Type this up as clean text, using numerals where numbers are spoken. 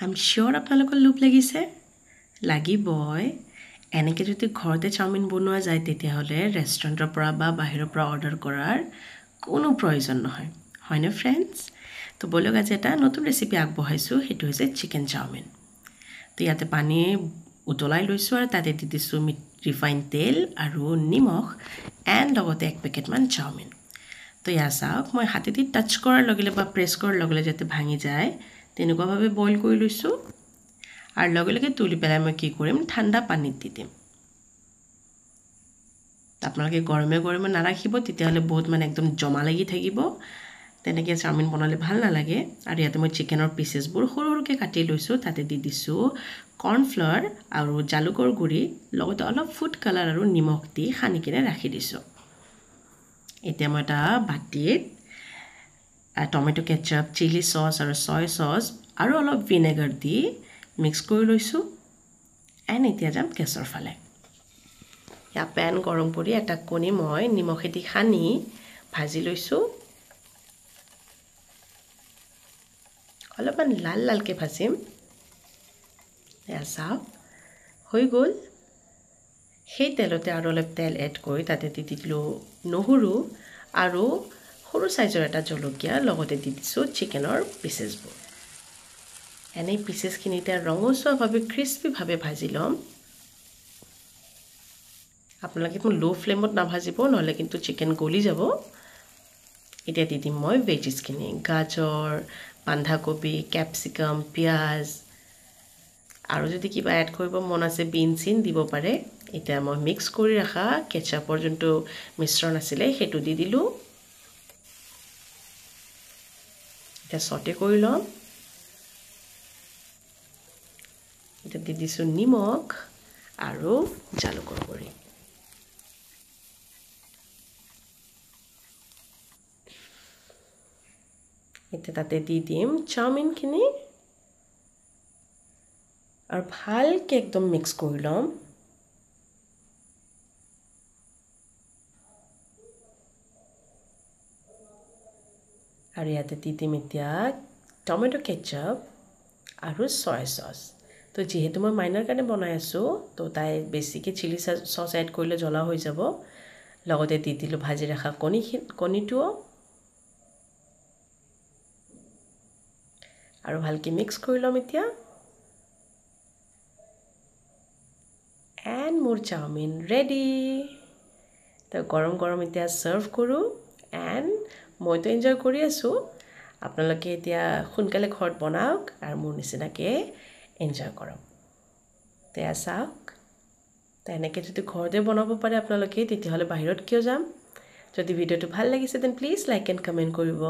I am শিওৰ আপোনালোকৰ লোভ লাগিছে লাগিবই এনেকৈ যদি ঘৰতে চাওমিন বনোৱা যায় তেতিয়াহ'লে ৰেষ্টুৰেণ্টৰ পৰা বা বাহিৰৰ পৰা অৰ্ডাৰ কৰাৰ কোনো প্ৰয়োজন নহয় হয়নে ফ্ৰেণ্ডছ তো বলক আজি এটা নতুন ৰেচিপি আগবঢ়াইছোঁ সেইটো হৈছে চিকেন চাওমিন তো ইয়াতে পানী উতলাই লৈছোঁ আৰু তাতে দি দিছোঁ ৰিফাইন তেল আৰু নিমখ এণ্ড লগতে 1 পেকেটমান চাওমিন তো ইয়াৰ চাওক মই হাতেদি টাচ কৰাৰ লগে লগে বা প্ৰেছ কৰাৰ লগে লগে যাতে ভাঙি যায় তেনেকুৱাভাৱে বইল কৰি লৈছোঁ আৰু লগে লগে তুলি পেলাই মই কি কৰিম ঠাণ্ডা পানীত দি দিম আপোনালোকে গৰমে গৰমে নাৰাখিব তেতিয়াহ'লে বহুত মানে একদম জমা লাগি থাকিব তেনেকৈ চাওমিন বনালে ভাল নালাগে আৰু ইয়াতে মই চিকেনৰ পিচেছবোৰ সৰু সৰুকৈ কাটি লৈছোঁ তাতে দি দিছোঁ কৰ্ণফ্লাৱাৰ আৰু জালুকৰ গুড়ি লগতে অলপ ফুড কালাৰ আৰু নিমখ দি সানি কিনে ৰাখি দিছোঁ এতিয়া মই এটা বাটিত টমেটো কেচাপ চিলি সস আৰু সয় সস আৰু অলপ ভিনেগাৰ দি মিক্স কৰি লৈছোঁ এণ্ড এতিয়া যাম গেছৰ ফালে ইয়াত পেন গৰম কৰি এটা কণী মই নিমখেদি সানি ভাজি লৈছোঁ অলপমান লাল লালকৈ ভাজিম এয়া চাওক হৈ গ'ল সেই তেলতে আৰু অলপ তেল এড কৰি তাতে দি দিলোঁ নহৰু আৰু সৰু সাইজৰ এটা জলকীয়া লগতে দি দিছোঁ চিকেনৰ পিচেছবোৰ এনেই পিচেছখিনি এতিয়া ৰঙচুৱাভাৱে ক্ৰিস্পিভাৱে ভাজি ল'ম আপোনালোকে একদম ল' ফ্লেমত নাভাজিব নহ'লে কিন্তু চিকেন গলি যাব এতিয়া দি দিম মই ভেজিছখিনি গাজৰ বন্ধাকবি কেপচিকাম পিঁয়াজ আৰু যদি কিবা এড কৰিব মন আছে বিন চিন দিব পাৰে এতিয়া মই মিক্স কৰি ৰাখা কেচাপৰ যোনটো মিশ্ৰণ আছিলে সেইটো দি দিলোঁ এতিয়া সটে কৰি ল'ম এতিয়া দি দিছোঁ নিমখ আৰু জালুকৰ গুড়ি এতিয়া তাতে দি দিম চাওমিনখিনি আৰু ভালকৈ একদম মিক্স কৰি ল'ম আৰু ইয়াতে দি দিম এতিয়া টমেটো কেচাপ আৰু সয় সস তো যিহেতু মই মাইনাৰ কাৰণে বনাই আছোঁ তো তাই বেছিকৈ চিলি সস এড কৰিলে জ্বলা হৈ যাব লগতে দি দিলোঁ ভাজি ৰখা কণীটোও আৰু ভালকৈ মিক্স কৰি ল'ম এতিয়া এণ্ড মোৰ চাওমিন ৰেডি তো গৰম গৰম এতিয়া চাৰ্ভ কৰোঁ এণ্ড মইতো এনজয় কৰি আছোঁ আপোনালোকে এতিয়া সোনকালে ঘৰত বনাওক আৰু মোৰ নিচিনাকৈ এনজয় কৰক তেয়া চাওক তেনেকৈ যদি ঘৰতে বনাব পাৰে আপোনালোকে তেতিয়াহ'লে বাহিৰত কিয় যাম যদি ভিডিঅ'টো ভাল লাগিছে then please like and comment কৰিব